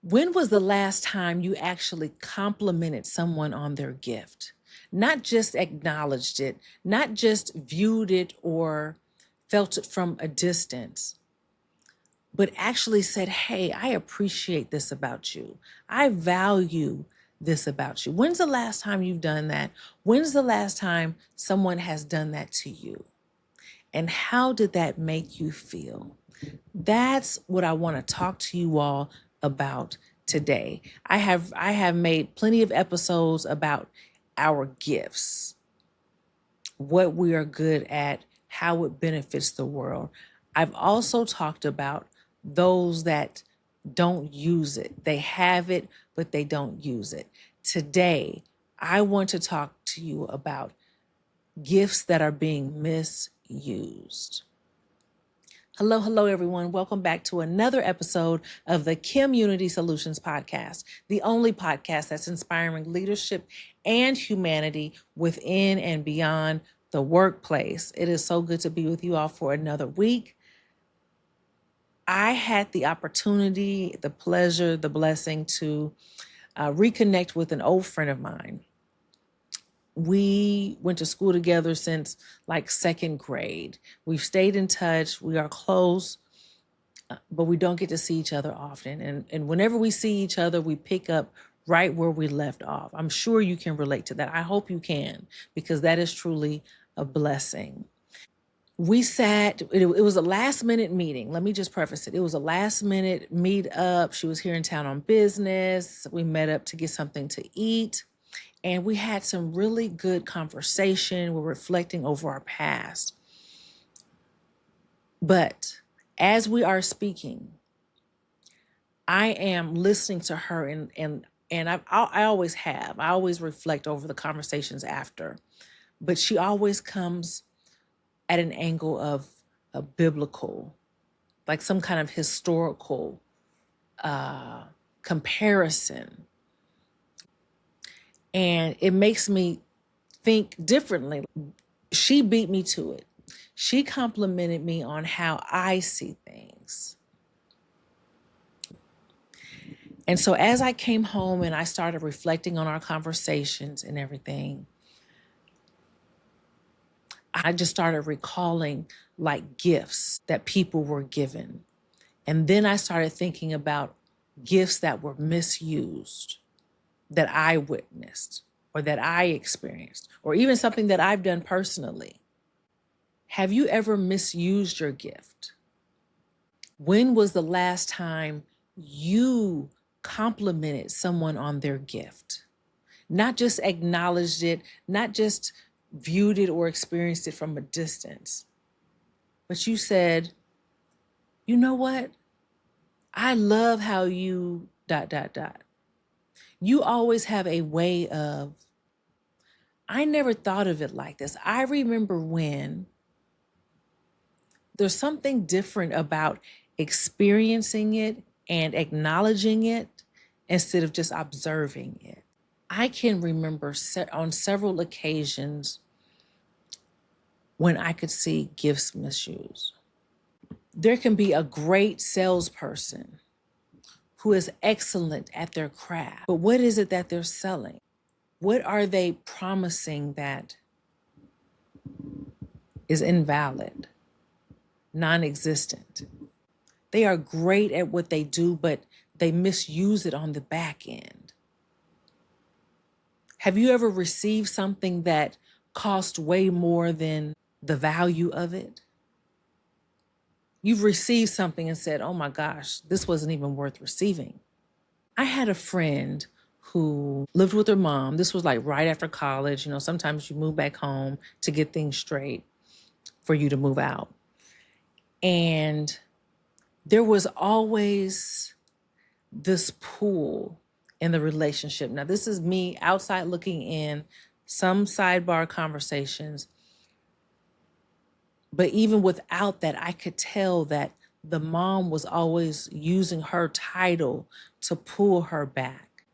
When was the last time you actually complimented someone on their gift? Not just acknowledged it, not just viewed it or felt it from a distance, but actually said, hey, I appreciate this about you. I value this about you. When's the last time you've done that? When's the last time someone has done that to you? And how did that make you feel? That's what I want to talk to you all about today. I have made plenty of episodes about our gifts, what we are good at, how it benefits the world. I've also talked about those that don't use it. They have it, but they don't use it. Today, I want to talk to you about gifts that are being misused. Hello, everyone. Welcome back to another episode of the KimUnity Soulutions podcast, the only podcast that's inspiring leadership and humanity within and beyond the workplace. It is so good to be with you all for another week. I had the opportunity, the pleasure, the blessing to reconnect with an old friend of mine. We went to school together since like second grade. We've stayed in touch. We are close, but we don't get to see each other often. And whenever we see each other, we pick up right where we left off. I'm sure you can relate to that. I hope you can, because that is truly a blessing. We sat, it was a last minute meeting. Let me just preface it. It was a last minute meet up. She was here in town on business. We met up to get something to eat. And we had some really good conversation. We're reflecting over our past. But as we are speaking, I am listening to her and I always have. I always reflect over the conversations after. But she always comes at an angle of a biblical, like some kind of historical comparison. And it makes me think differently. She beat me to it. She complimented me on how I see things. And so as I came home and I started reflecting on our conversations and everything, I just started recalling like gifts that people were given. And then I started thinking about gifts that were misused, that I witnessed or that I experienced, or even something that I've done personally. Have you ever misused your gift? When was the last time you complimented someone on their gift? Not just acknowledged it, not just viewed it or experienced it from a distance, but you said, you know what? I love how you ... You always have a way of, I never thought of it like this. I remember when. There's something different about experiencing it and acknowledging it instead of just observing it. I can remember on several occasions when I could see gifts misused. There can be a great salesperson who is excellent at their craft, but what is it that they're selling? What are they promising that is invalid, non-existent? They are great at what they do, but they misuse it on the back end. Have you ever received something that cost way more than the value of it? You've received something and said, oh my gosh, this wasn't even worth receiving. I had a friend who lived with her mom. This was like right after college. You know, sometimes you move back home to get things straight for you to move out. And there was always this pull in the relationship. Now, this is me outside looking in, some sidebar conversations. But even without that, I could tell that the mom was always using her title to pull her back.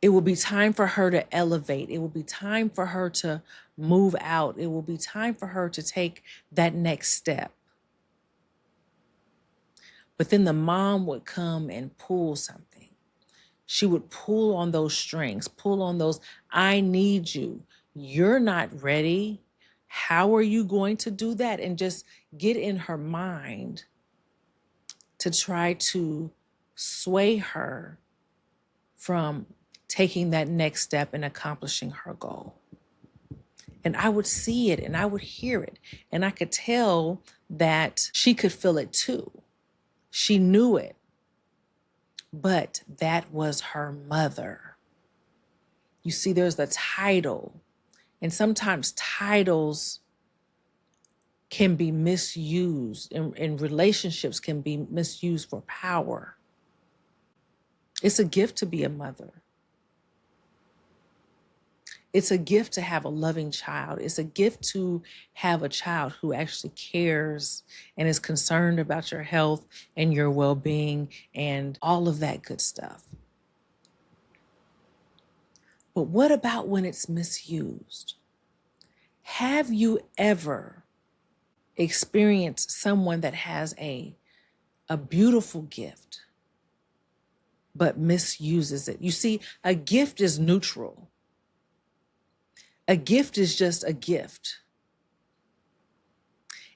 It will be time for her to elevate. It will be time for her to move out. It will be time for her to take that next step. But then the mom would come and pull something. She would pull on those strings, pull on those, I need you. You're not ready. How are you going to do that? And just get in her mind to try to sway her from taking that next step and accomplishing her goal. And I would see it and I would hear it. And I could tell that she could feel it too. She knew it. But that was her mother. You see, there's the title. And sometimes titles can be misused, and relationships can be misused for power. It's a gift to be a mother. It's a gift to have a loving child. It's a gift to have a child who actually cares and is concerned about your health and your well-being and all of that good stuff. But what about when it's misused? Have you ever experienced someone that has a beautiful gift but misuses it? You see, a gift is neutral. A gift is just a gift.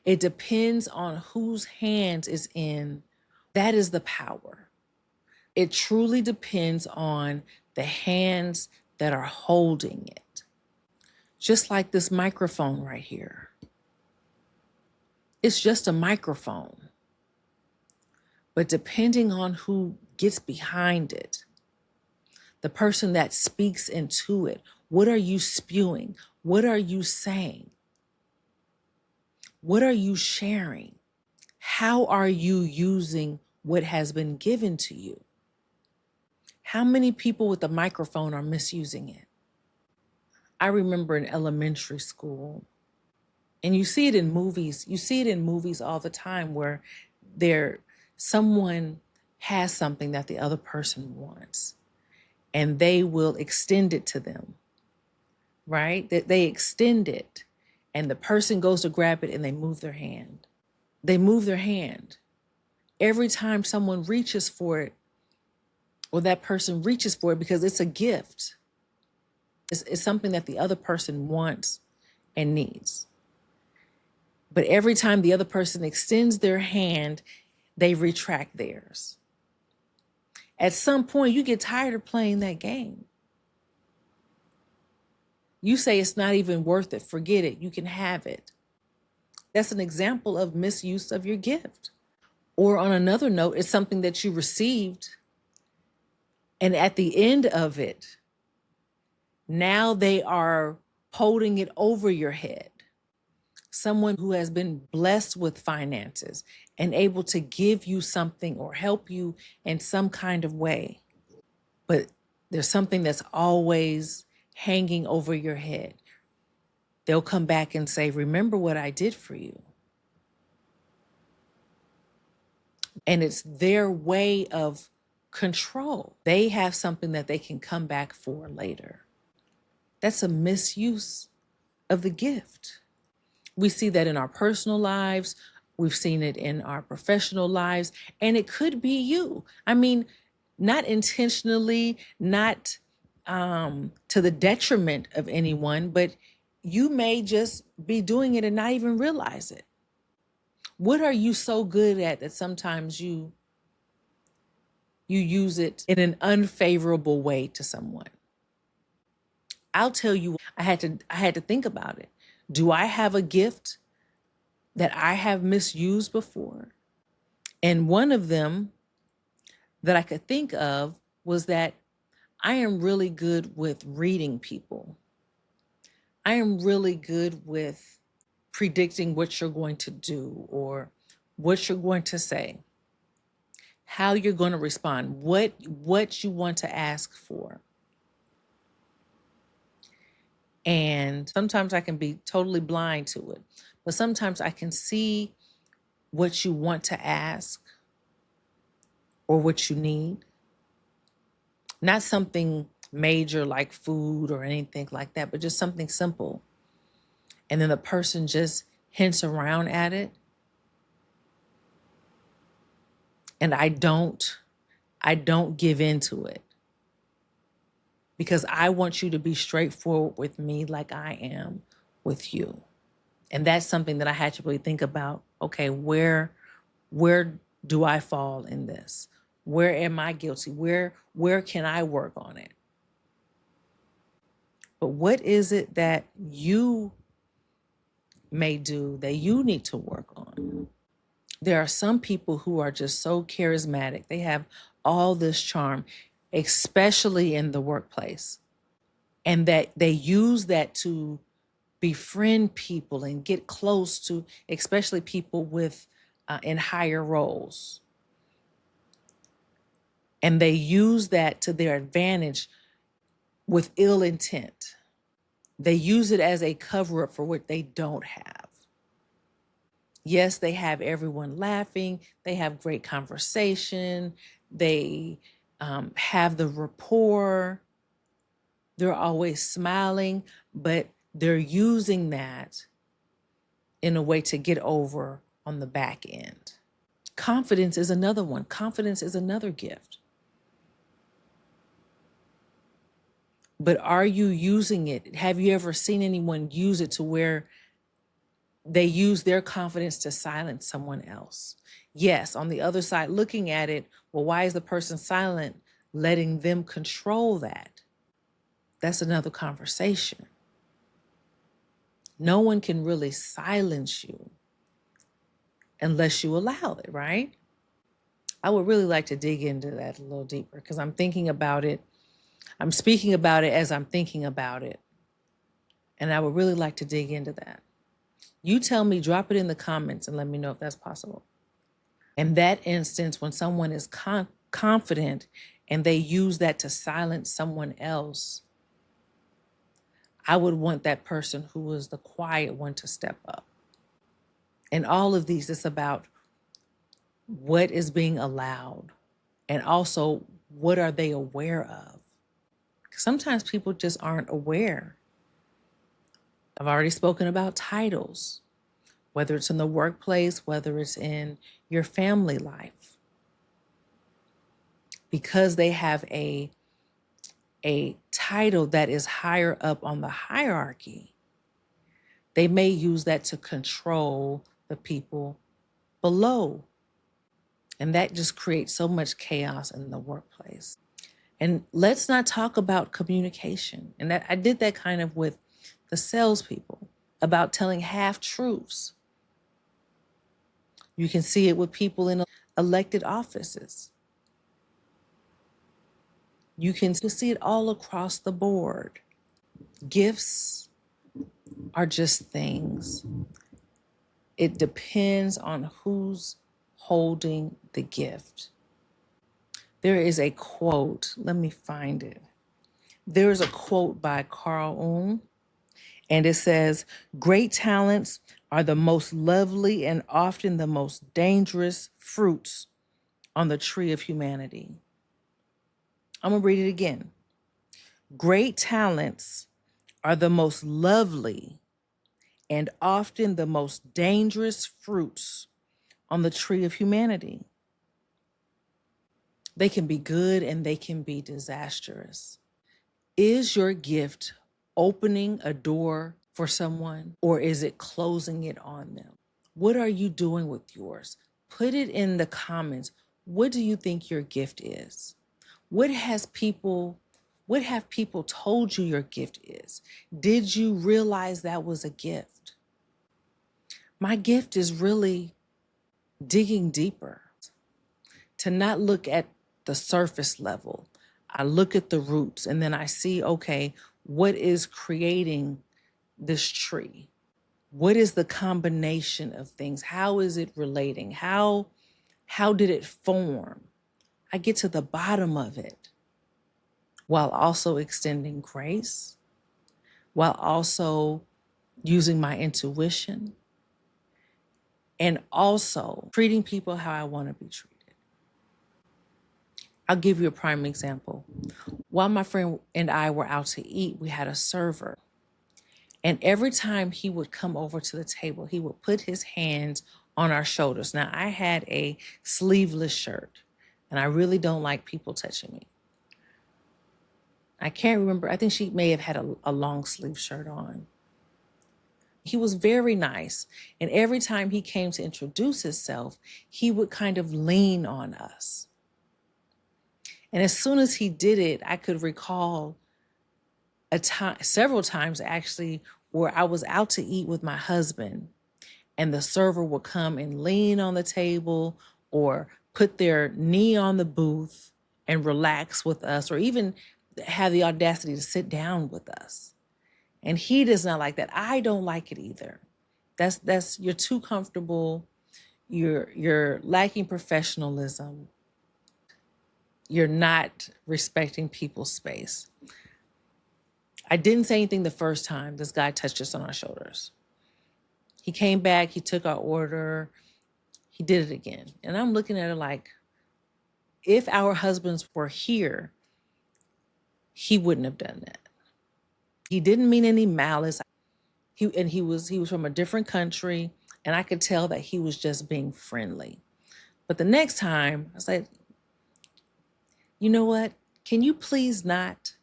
It depends on whose hands is in. That is the power. It truly depends on the hands that are holding it. Just like this microphone right here. It's just a microphone. But depending on who gets behind it, the person that speaks into it, what are you spewing? What are you saying? What are you sharing? How are you using what has been given to you? How many people with a microphone are misusing it? I remember in elementary school, and you see it in movies. You see it in movies all the time where someone has something that the other person wants, and they will extend it to them, right? They extend it, and the person goes to grab it, and they move their hand. They move their hand. Every time someone reaches for it, or that person reaches for it, because it's a gift. It's something that the other person wants and needs. But every time the other person extends their hand, they retract theirs. At some point, you get tired of playing that game. You say it's not even worth it. Forget it. You can have it. That's an example of misuse of your gift. Or on another note, it's something that you received, and at the end of it, now they are holding it over your head. Someone who has been blessed with finances and able to give you something or help you in some kind of way. But there's something that's always hanging over your head. They'll come back and say, remember what I did for you. And it's their way of control. They have something that they can come back for later. That's a misuse of the gift. We see that in our personal lives. We've seen it in our professional lives, and it could be you. I mean, not intentionally, not to the detriment of anyone, but you may just be doing it and not even realize it. What are you so good at that sometimes you use it in an unfavorable way to someone? I'll tell you, I had to think about it. Do I have a gift that I have misused before? And one of them that I could think of was that I am really good with reading people. I am really good with predicting what you're going to do or what you're going to say, how you're going to respond, what you want to ask for. And sometimes I can be totally blind to it, but sometimes I can see what you want to ask or what you need. Not something major like food or anything like that, but just something simple. And then the person just hints around at it. And I don't give in to it. because I want you to be straightforward with me like I am with you. And that's something that I had to really think about. Okay, where do I fall in this? Where am I guilty? Where can I work on it? But what is it that you may do that you need to work on? There are some people who are just so charismatic. They have all this charm, especially in the workplace, and that they use that to befriend people and get close to, especially people with in higher roles. And they use that to their advantage with ill intent. They use it as a cover up for what they don't have. Yes, they have everyone laughing. They have great conversation. They have the rapport. They're always smiling, but they're using that in a way to get over on the back end. Confidence is another one. Confidence is another gift. But are you using it? Have you ever seen anyone use it to where they use their confidence to silence someone else? Yes, on the other side, looking at it, well, why is the person silent? Letting them control that. That's another conversation. No one can really silence you unless you allow it, right? I would really like to dig into that a little deeper because I'm thinking about it. I'm speaking about it as I'm thinking about it. And I would really like to dig into that. You tell me, drop it in the comments and let me know if that's possible. In that instance, when someone is confident and they use that to silence someone else, I would want that person who was the quiet one to step up. And all of these, it's about what is being allowed and also what are they aware of. Sometimes people just aren't aware. I've already spoken about titles, whether it's in the workplace, whether it's in your family life. Because they have a title that is higher up on the hierarchy, they may use that to control the people below. And that just creates so much chaos in the workplace. And let's not talk about communication. And that I did that kind of with the salespeople about telling half truths. You can see it with people in elected offices. You can see it all across the board. Gifts are just things. It depends on who's holding the gift. There is a quote, let me find it. There's a quote by Carl Jung, and it says, "Great talents are the most lovely and often the most dangerous fruits on the tree of humanity." I'm going to read it again. Great talents are the most lovely and often the most dangerous fruits on the tree of humanity. They can be good and they can be disastrous. Is your gift opening a door for someone, or is it closing it on them? What are you doing with yours? Put it in the comments. What do you think your gift is? What have people told you your gift is? Did you realize that was a gift? My gift is really digging deeper, to not look at the surface level. I look at the roots and then I see, okay, what is creating this tree? What is the combination of things? How is it relating? How did it form? I get to the bottom of it while also extending grace, while also using my intuition, and also treating people how I want to be treated. I'll give you a prime example. While my friend and I were out to eat, we had a server. And every time he would come over to the table, he would put his hands on our shoulders. Now, I had a sleeveless shirt, and I really don't like people touching me. I can't remember. I think she may have had a long sleeve shirt on. He was very nice. And every time he came to introduce himself, he would kind of lean on us. And as soon as he did it, I could recall several times actually, where I was out to eat with my husband and the server would come and lean on the table or put their knee on the booth and relax with us, or even have the audacity to sit down with us. And he does not like that. I don't like it either. That's you're too comfortable. You're lacking professionalism. You're not respecting people's space. I didn't say anything the first time this guy touched us on our shoulders. He came back, he took our order, he did it again. And I'm looking at it like, if our husbands were here, he wouldn't have done that. He didn't mean any malice. He was from a different country, and I could tell that he was just being friendly. But the next time, I was like, you know what? Can you please not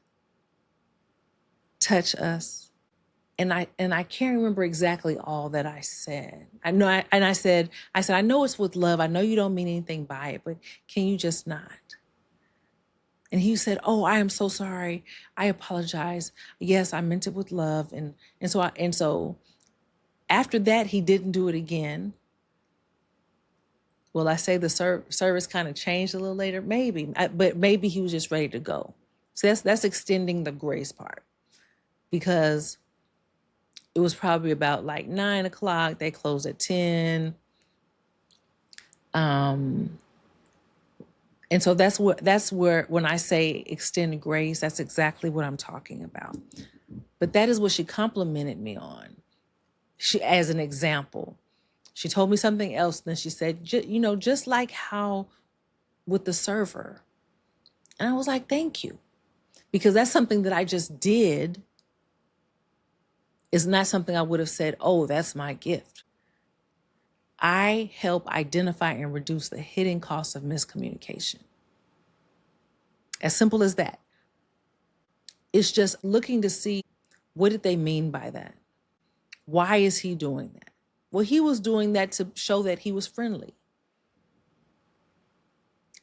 touch us? And I can't remember exactly all that I said. I said, I know it's with love. I know you don't mean anything by it, but can you just not? And he said, "Oh, I am so sorry. I apologize. Yes, I meant it with love." And so after that, he didn't do it again. Will I say the service kind of changed a little later? Maybe, but maybe he was just ready to go. So that's extending the grace part, because it was probably about like 9 o'clock. They closed at 10. And so that's where when I say extend grace, that's exactly what I'm talking about. But that is what she complimented me on. She, as an example, she told me something else. Then she said, just like how with the server. And I was like, thank you. Because that's something that I just did. Is not something I would have said, oh, that's my gift. I help identify and reduce the hidden costs of miscommunication. As simple as that. It's just looking to see, what did they mean by that? Why is he doing that? Well, he was doing that to show that he was friendly.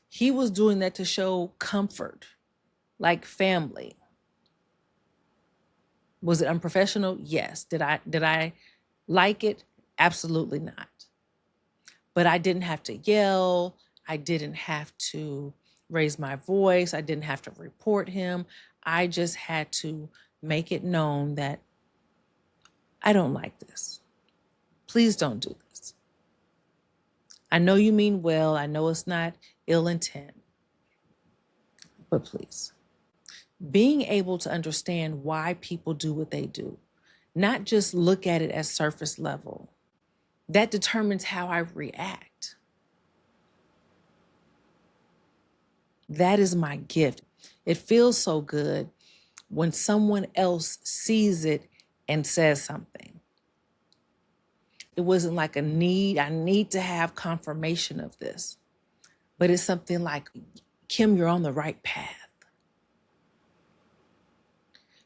He was doing that to show comfort, like family. Was it unprofessional? Yes. Did I like it? Absolutely not. But I didn't have to yell. I didn't have to raise my voice. I didn't have to report him. I just had to make it known that I don't like this. Please don't do this. I know you mean well. I know it's not ill intent, but please. Being able to understand why people do what they do, not just look at it as surface level. That determines how I react. That is my gift. It feels so good when someone else sees it and says something. It wasn't like I need to have confirmation of this, but it's something like, Kim, you're on the right path.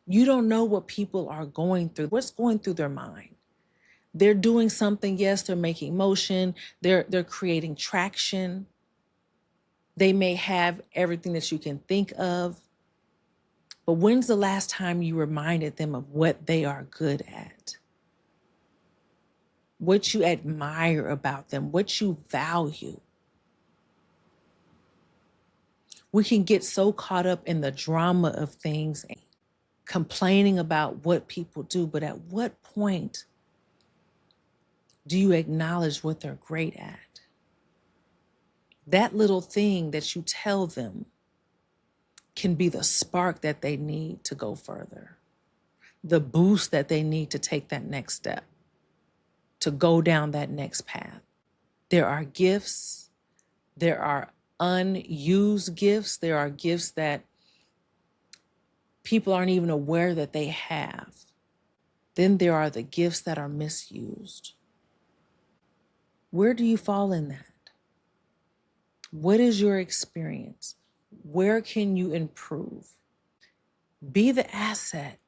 You don't know what people are going through, what's going through their mind. They're doing something. Yes, they're making motion. They're creating traction. They may have everything that you can think of. But when's the last time you reminded them of what they are good at? What you admire about them, what you value? We can get so caught up in the drama of things, complaining about what people do, but at what point do you acknowledge what they're great at? That little thing that you tell them can be the spark that they need to go further, the boost that they need to take that next step, to go down that next path. There are gifts, there are unused gifts, there are gifts that people aren't even aware that they have. Then there are the gifts that are misused. Where do you fall in that? What is your experience? Where can you improve? Be the asset.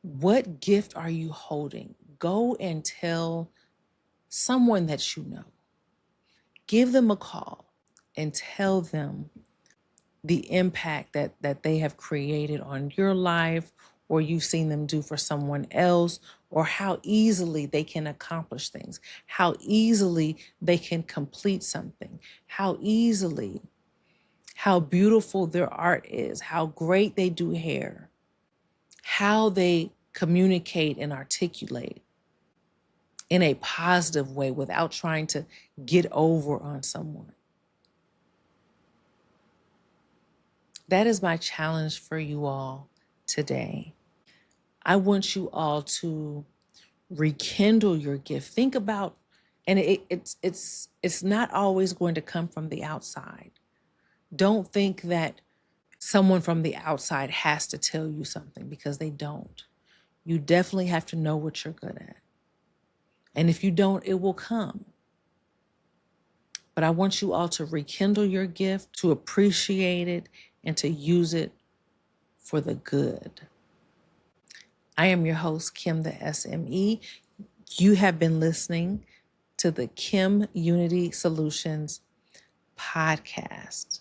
What gift are you holding? Go and tell someone that you know. Give them a call and tell them the impact that they have created on your life, or you've seen them do for someone else, or how easily they can accomplish things, how easily they can complete something, how beautiful their art is, how great they do hair, how they communicate and articulate in a positive way without trying to get over on someone. That is my challenge for you all today. I want you all to rekindle your gift. Think about, and it's not always going to come from the outside. Don't think that someone from the outside has to tell you something, because they don't. You definitely have to know what you're good at. And if you don't, it will come. But I want you all to rekindle your gift, to appreciate it, and to use it for the good. I am your host, Kim the SME. You have been listening to the KimUnity Soulutions podcast.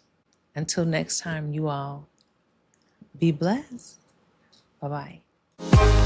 Until next time, you all be blessed. Bye-bye.